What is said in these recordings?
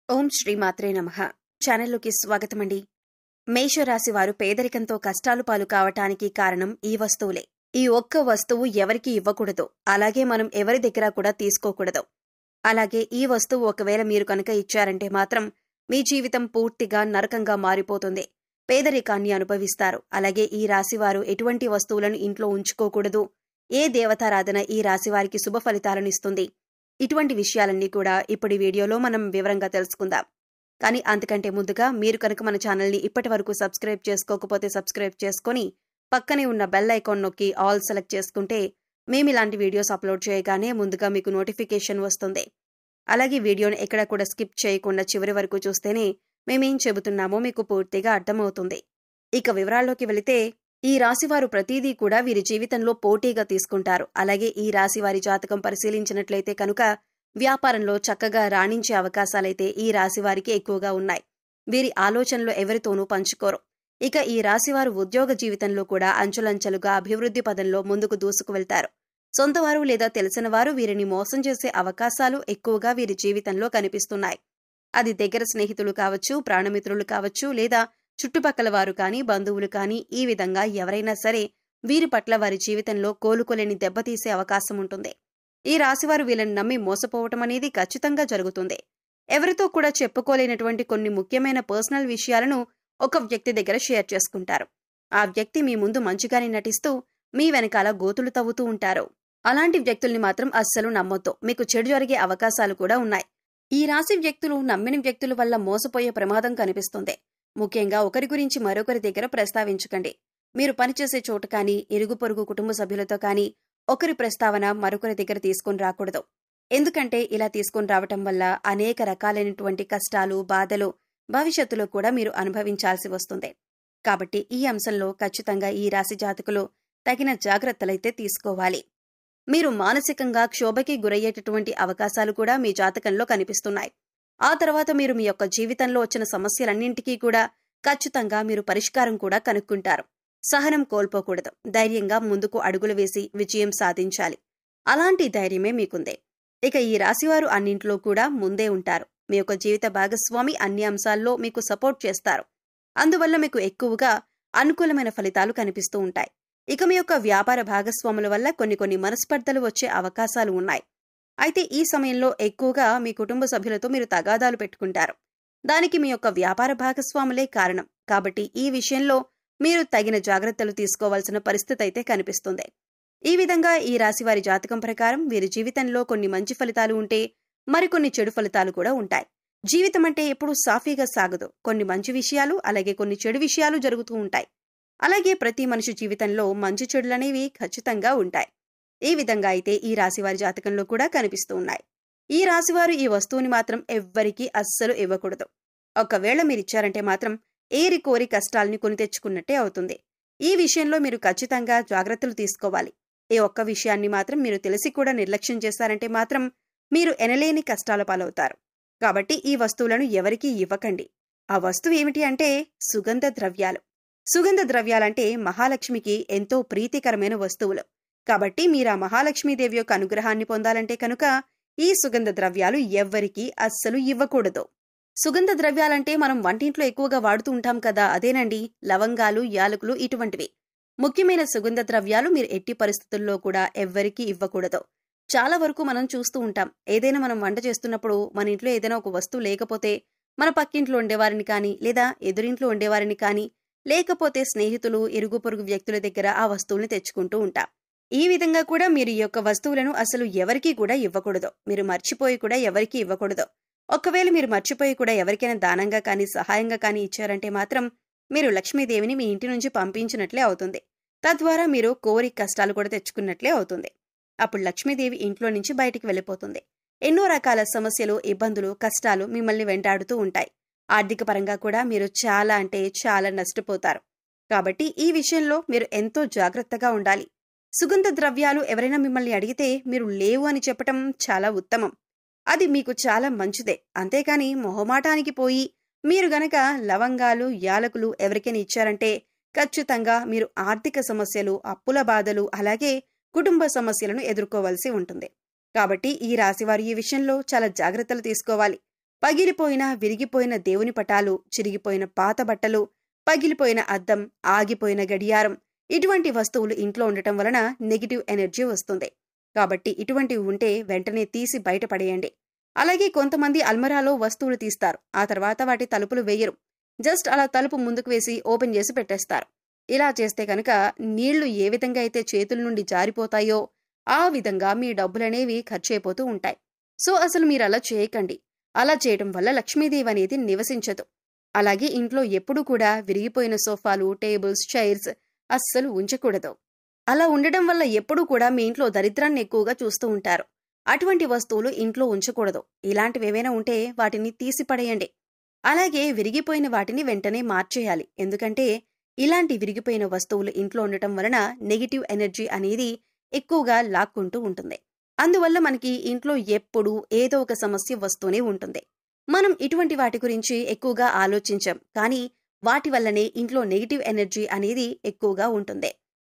ఓం శ్రీ మాత్రే నమః. ఛానల్లోకి స్వాగతమండి. మేషరాశి వారు పేదరికంతో కష్టాలు పాలు కావటానికి కారణం ఈ వస్తువులే. ఈ ఒక్క వస్తువు ఎవరికి ఇవ్వకూడదు, అలాగే మనం ఎవరి దగ్గర కూడా తీసుకోకూడదు. అలాగే ఈ వస్తువు ఒకవేళ మీరు కనుక ఇచ్చారంటే మాత్రం మీ జీవితం పూర్తిగా నరకంగా మారిపోతుంది. పేదరికాన్ని అనుభవిస్తారు. అలాగే ఈ రాశివారు ఎటువంటి వస్తువులను ఇంట్లో ఉంచుకోకూడదు, ఏ దేవతారాధన ఈ రాశివారికి శుభ ఫలితాలను ఇస్తుంది, ఇటువంటి విషయాలన్నీ కూడా ఇప్పుడు ఈ వీడియోలో మనం వివరంగా తెలుసుకుందాం. కానీ అంతకంటే ముందుగా మీరు కనుక మన ఛానల్ని ఇప్పటి వరకు సబ్స్క్రైబ్ చేసుకోకపోతే సబ్స్క్రైబ్ చేసుకొని పక్కనే ఉన్న బెల్ ఐకాన్ నొక్కి ఆల్ సెలెక్ట్ చేసుకుంటే మేము ఇలాంటి వీడియోస్ అప్లోడ్ చేయగానే ముందుగా మీకు నోటిఫికేషన్ వస్తుంది. అలాగే వీడియోని ఎక్కడ కూడా స్కిప్ చేయకుండా చివరి వరకు చూస్తేనే మేమేం చెబుతున్నామో మీకు పూర్తిగా అర్థమవుతుంది. ఇక వివరాల్లోకి వెళితే, ఈ రాశివారు ప్రతిదీ కూడా వీరి జీవితంలో పోటీగా తీసుకుంటారు. అలాగే ఈ రాశివారి జాతకం పరిశీలించినట్లయితే కనుక వ్యాపారంలో చక్కగా రాణించే అవకాశాలైతే ఈ రాశివారికి ఎక్కువగా ఉన్నాయి. వీరి ఆలోచనలు ఎవరితోనూ పంచుకోరు. ఇక ఈ రాశివారు ఉద్యోగ జీవితంలో కూడా అంచులంచెలుగా అభివృద్ధి పదంలో ముందుకు దూసుకు వెళ్తారు. సొంతవారు లేదా తెలిసిన వారు వీరిని మోసం చేసే అవకాశాలు ఎక్కువగా వీరి జీవితంలో కనిపిస్తున్నాయి. అది దగ్గర స్నేహితులు కావచ్చు, ప్రాణమిత్రులు కావచ్చు, లేదా చుట్టుపక్కల వారు కానీ, బంధువులు కానీ, ఈ విధంగా ఎవరైనా సరే వీరి పట్ల వారి జీవితంలో కోలుకోలేని దెబ్బతీసే అవకాశం ఉంటుంది. ఈ రాశివారు వీళ్ళని నమ్మి మోసపోవటం అనేది ఖచ్చితంగా జరుగుతుంది. ఎవరితో కూడా చెప్పుకోలేనటువంటి కొన్ని ముఖ్యమైన పర్సనల్ విషయాలను ఒక వ్యక్తి దగ్గర షేర్ చేసుకుంటారు. ఆ వ్యక్తి మీ ముందు మంచిగానే నటిస్తూ మీ వెనకాల గోతులు తవ్వుతూ ఉంటారు. అలాంటి వ్యక్తుల్ని మాత్రం అస్సలు నమ్మొద్దు. మీకు చెడు జరిగే అవకాశాలు కూడా ఉన్నాయి. ఈ రాశి వ్యక్తులు నమ్మిన వ్యక్తుల వల్ల మోసపోయే ప్రమాదం కనిపిస్తుంది. ముఖ్యంగా ఒకరి గురించి మరొకరి దగ్గర ప్రస్తావించకండి. మీరు పనిచేసే చోటు కానీ, ఇరుగు పొరుగు కుటుంబ సభ్యులతో కానీ ఒకరి ప్రస్తావన మరొకరి దగ్గర తీసుకుని రాకూడదు. ఎందుకంటే ఇలా తీసుకుని రావటం వల్ల అనేక రకాలైనటువంటి కష్టాలు, బాధలు భవిష్యత్తులో కూడా మీరు అనుభవించాల్సి వస్తుంది. కాబట్టి ఈ అంశంలో ఖచ్చితంగా ఈ రాశి జాతకులు తగిన జాగ్రత్తలైతే తీసుకోవాలి. మీరు మానసికంగా క్షోభకి గురయ్యేటటువంటి అవకాశాలు కూడా మీ జాతకంలో కనిపిస్తున్నాయి. ఆ తర్వాత మీరు మీ యొక్క జీవితంలో వచ్చిన సమస్యలన్నింటికీ కూడా ఖచ్చితంగా మీరు పరిష్కారం కూడా కనుక్కుంటారు. సహనం కోల్పోకూడదు. ధైర్యంగా ముందుకు అడుగులు వేసి విజయం సాధించాలి. అలాంటి ధైర్యమే మీకుంది. ఇక ఈ రాశివారు అన్నింట్లో కూడా ముందే ఉంటారు. మీ యొక్క జీవిత భాగస్వామి అన్ని అంశాల్లో మీకు సపోర్ట్ చేస్తారు. అందువల్ల మీకు ఎక్కువగా అనుకూలమైన ఫలితాలు కనిపిస్తూ ఉంటాయి. ఇక మీ యొక్క వ్యాపార భాగస్వాముల వల్ల కొన్ని మనస్పర్ధలు వచ్చే అవకాశాలు ఉన్నాయి. అయితే ఈ సమయంలో ఎక్కువగా మీ కుటుంబ సభ్యులతో మీరు తగాదాలు పెట్టుకుంటారు. దానికి మీ యొక్క వ్యాపార భాగస్వాములే కారణం. కాబట్టి ఈ విషయంలో మీరు తగిన జాగ్రత్తలు తీసుకోవాల్సిన పరిస్థితి అయితే కనిపిస్తుంది. ఈ విధంగా ఈ రాశివారి జాతకం ప్రకారం వీరి జీవితంలో కొన్ని మంచి ఫలితాలు ఉంటే మరికొన్ని చెడు ఫలితాలు కూడా ఉంటాయి. జీవితం అంటే ఎప్పుడూ సాఫీగా సాగదు. కొన్ని మంచి విషయాలు, అలాగే కొన్ని చెడు విషయాలు జరుగుతూ ఉంటాయి. అలాగే ప్రతి మనిషి జీవితంలో మంచి చెడులనేవి ఖచ్చితంగా ఉంటాయి. ఈ విధంగా అయితే ఈ రాశివారి జాతకంలో కూడా కనిపిస్తూ ఉన్నాయి. ఈ రాశివారు ఈ వస్తువుని మాత్రం ఎవ్వరికీ అస్సలు ఇవ్వకూడదు. ఒకవేళ మీరిచ్చారంటే మాత్రం ఏరి కోరి కష్టాలని కొని తెచ్చుకున్నట్టే అవుతుంది. ఈ విషయంలో మీరు ఖచ్చితంగా జాగ్రత్తలు తీసుకోవాలి. ఈ ఒక్క విషయాన్ని మాత్రం మీరు తెలిసి కూడా నిర్లక్ష్యం చేశారంటే మాత్రం మీరు ఎనలేని కష్టాల పాలవుతారు. కాబట్టి ఈ వస్తువులను ఎవరికీ ఇవ్వకండి. ఆ వస్తువు ఏమిటి అంటే సుగంధ ద్రవ్యాలు. సుగంధ ద్రవ్యాలంటే మహాలక్ష్మికి ఎంతో ప్రీతికరమైన వస్తువులు. కాబట్టి మీరు ఆ మహాలక్ష్మీదేవి యొక్క అనుగ్రహాన్ని పొందాలంటే కనుక ఈ సుగంధ ద్రవ్యాలు ఎవ్వరికీ అస్సలు ఇవ్వకూడదు. సుగంధ ద్రవ్యాలంటే మనం వంటింట్లో ఎక్కువగా వాడుతూ ఉంటాం కదా, అదేనండి లవంగాలు, యాలకులు, ఇటువంటివి. ముఖ్యమైన సుగంధ ద్రవ్యాలు మీరు ఎట్టి పరిస్థితుల్లో కూడా ఎవ్వరికీ ఇవ్వకూడదు. చాలా వరకు మనం చూస్తూ ఉంటాం, ఏదైనా మనం వంట చేస్తున్నప్పుడు మన ఇంట్లో ఏదైనా ఒక వస్తువు లేకపోతే మన పక్కింట్లో ఉండేవారిని కానీ, లేదా ఎదురింట్లో ఉండేవారిని కానీ, లేకపోతే స్నేహితులు, ఇరుగు పొరుగు వ్యక్తుల దగ్గర ఆ వస్తువుల్ని తెచ్చుకుంటూ ఉంటాం. ఈ విధంగా కూడా మీరు ఈ యొక్క వస్తువులను అసలు ఎవరికీ కూడా ఇవ్వకూడదు. మీరు మర్చిపోయి కూడా ఎవరికీ ఇవ్వకూడదు. ఒకవేళ మీరు మర్చిపోయి కూడా ఎవరికైనా దానంగా కానీ, సహాయంగా కానీ ఇచ్చారంటే మాత్రం మీరు లక్ష్మీదేవిని మీ ఇంటి నుంచి పంపించినట్లే అవుతుంది. తద్వారా మీరు కోరి కష్టాలు కూడా తెచ్చుకున్నట్లే అవుతుంది. అప్పుడు లక్ష్మీదేవి ఇంట్లో నుంచి బయటికి వెళ్ళిపోతుంది. ఎన్నో రకాల సమస్యలు, ఇబ్బందులు, కష్టాలు మిమ్మల్ని వెంటాడుతూ ఉంటాయి. ఆర్థిక పరంగా కూడా మీరు చాలా అంటే చాలా నష్టపోతారు. కాబట్టి ఈ విషయంలో మీరు ఎంతో జాగ్రత్తగా ఉండాలి. సుగంధ ద్రవ్యాలు ఎవరైనా మిమ్మల్ని అడిగితే మీరు లేవు అని చెప్పటం చాలా ఉత్తమం. అది మీకు చాలా మంచిదే. అంతేకాని మొహమాటానికి పోయి మీరు గనక లవంగాలు, యాలకులు ఎవరికైనా ఇచ్చారంటే ఖచ్చితంగా మీరు ఆర్థిక సమస్యలు, అప్పుల బాధలు, అలాగే కుటుంబ సమస్యలను ఎదుర్కోవాల్సి ఉంటుంది. కాబట్టి ఈ రాశివారు ఈ విషయంలో చాలా జాగ్రత్తలు తీసుకోవాలి. పగిలిపోయిన విరిగిపోయిన దేవుని పటాలు, చిరిగిపోయిన పాత బట్టలు, పగిలిపోయిన అద్దం, ఆగిపోయిన గడియారం, ఇటువంటి వస్తువులు ఇంట్లో ఉండటం వలన నెగిటివ్ ఎనర్జీ వస్తుంది. కాబట్టి ఇటువంటివి ఉంటే వెంటనే తీసి బయటపడేయండి. అలాగే కొంతమంది అల్మరాలో వస్తువులు తీస్తారు, ఆ తర్వాత వాటి తలుపులు వేయరు. జస్ట్ అలా తలుపు ముందుకు వేసి ఓపెన్ చేసి పెట్టేస్తారు. ఇలా చేస్తే కనుక నీళ్లు ఏ విధంగా అయితే చేతుల నుండి జారిపోతాయో ఆ విధంగా మీ డబ్బులనేవి ఖర్చయిపోతూ ఉంటాయి. సో అసలు మీరు అలా చేయకండి. అలా చేయడం వల్ల లక్ష్మీదేవి అనేది నివసించదు. అలాగే ఇంట్లో ఎప్పుడూ కూడా విరిగిపోయిన సోఫాలు, టేబుల్స్, చైర్స్ అస్సలు ఉంచకూడదు. అలా ఉండడం వల్ల ఎప్పుడూ కూడా మీ ఇంట్లో దరిద్రాన్ని ఎక్కువగా చూస్తూ ఉంటారు. అటువంటి వస్తువులు ఇంట్లో ఉంచకూడదు. ఇలాంటివేవైనా ఉంటే వాటిని తీసి పడేయండి. అలాగే విరిగిపోయిన వాటిని వెంటనే మార్చేయాలి. ఎందుకంటే ఇలాంటి విరిగిపోయిన వస్తువులు ఇంట్లో ఉండటం వలన నెగిటివ్ ఎనర్జీ అనేది ఎక్కువగా లాక్కుంటూ ఉంటుంది. అందువల్ల మనకి ఇంట్లో ఎప్పుడూ ఏదో ఒక సమస్య వస్తూనే ఉంటుంది. మనం ఇటువంటి వాటి గురించి ఎక్కువగా ఆలోచించం, కానీ వాటి వల్లనే ఇంట్లో నెగిటివ్ ఎనర్జీ అనేది ఎక్కువగా ఉంటుంది.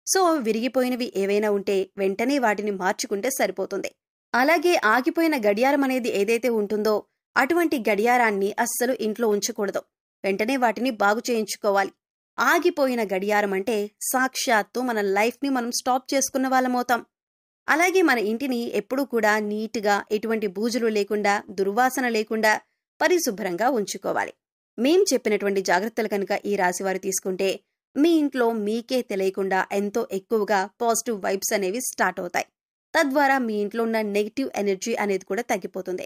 సో విరిగిపోయినవి ఏవైనా ఉంటే వెంటనే వాటిని మార్చుకుంటే సరిపోతుంది. అలాగే ఆగిపోయిన గడియారం అనేది ఏదైతే ఉంటుందో అటువంటి గడియారాన్ని అస్సలు ఇంట్లో ఉంచకూడదు. వెంటనే వాటిని బాగు చేయించుకోవాలి. ఆగిపోయిన గడియారం అంటే సాక్షాత్తు మన లైఫ్ని మనం స్టాప్ చేసుకున్న వాళ్ళమవుతాం. అలాగే మన ఇంటిని ఎప్పుడూ కూడా నీట్గా, ఎటువంటి బూజులు లేకుండా, దుర్వాసన లేకుండా పరిశుభ్రంగా ఉంచుకోవాలి. మేం చెప్పినటువంటి జాగ్రత్తలు కనుక ఈ రాశివారు తీసుకుంటే మీ ఇంట్లో మీకే తెలియకుండా ఎంతో ఎక్కువగా పాజిటివ్ వైబ్స్ అనేవి స్టార్ట్ అవుతాయి. తద్వారా మీ ఇంట్లో ఉన్న నెగిటివ్ ఎనర్జీ అనేది కూడా తగ్గిపోతుంది.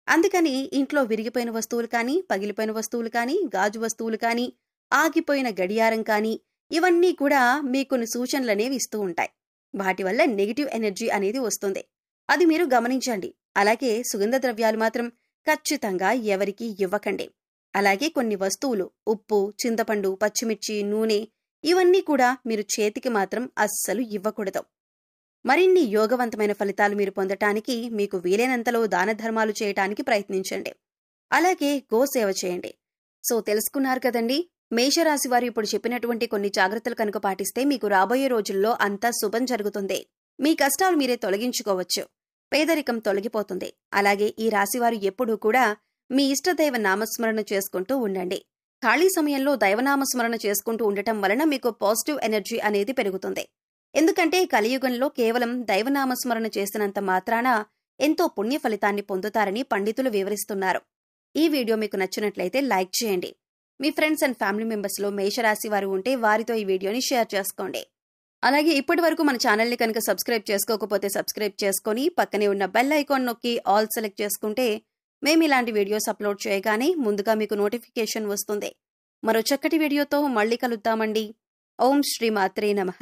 అందుకని ఇంట్లో విరిగిపోయిన వస్తువులు కానీ, పగిలిపోయిన వస్తువులు కానీ, గాజు వస్తువులు కానీ, ఆగిపోయిన గడియారం కానీ ఇవన్నీ కూడా మీకు కొన్ని సూచనలు అనేవి ఇస్తూ ఉంటాయి. వాటి వల్ల నెగిటివ్ ఎనర్జీ అనేది వస్తుంది. అది మీరు గమనించండి. అలాగే సుగంధ ద్రవ్యాలు మాత్రం ఖచ్చితంగా ఎవరికీ ఇవ్వకండి. అలాగే కొన్ని వస్తువులు, ఉప్పు, చింతపండు, పచ్చిమిర్చి, నూనె ఇవన్నీ కూడా మీరు చేతికి మాత్రం అస్సలు ఇవ్వకూడదు. మరిన్ని యోగవంతమైన ఫలితాలు మీరు పొందటానికి మీకు వీలైనంతలో దాన ధర్మాలు చేయటానికి ప్రయత్నించండి. అలాగే గోసేవ చేయండి. సో తెలుసుకున్నారు కదండి, మేషరాశి వారు ఇప్పుడు చెప్పినటువంటి కొన్ని జాగ్రత్తలు కనుక పాటిస్తే మీకు రాబోయే రోజుల్లో అంతా శుభం జరుగుతుంది. మీ కష్టాలు మీరే తొలగించుకోవచ్చు. పేదరికం తొలగిపోతుంది. అలాగే ఈ రాశివారు ఎప్పుడూ కూడా మీ ఇష్టదైవ నామస్మరణ చేసుకుంటూ ఉండండి. ఖాళీ సమయంలో దైవనామస్మరణ చేసుకుంటూ ఉండటం వలన మీకు పాజిటివ్ ఎనర్జీ అనేది పెరుగుతుంది. ఎందుకంటే కలియుగంలో కేవలం దైవనామస్మరణ చేసినంత మాత్రాన ఎంతో పుణ్య ఫలితాన్ని పొందుతారని పండితులు వివరిస్తున్నారు. ఈ వీడియో మీకు నచ్చినట్లయితే లైక్ చేయండి. మీ ఫ్రెండ్స్ అండ్ ఫ్యామిలీ మెంబర్స్లో మేషరాశి వారు ఉంటే వారితో ఈ వీడియోని షేర్ చేసుకోండి. అలాగే ఇప్పటి వరకు మన ఛానల్ని కనుక సబ్స్క్రైబ్ చేసుకోకపోతే సబ్స్క్రైబ్ చేసుకొని పక్కనే ఉన్న బెల్ ఐకాన్ నొక్కి ఆల్ సెలెక్ట్ చేసుకుంటే మేము ఇలాంటి వీడియోస్ అప్లోడ్ చేయగానే ముందుగా మీకు నోటిఫికేషన్ వస్తుంది. మరో చక్కటి వీడియోతో మళ్ళీ కలుద్దామండి. ఓం శ్రీ మాత్రే నమః.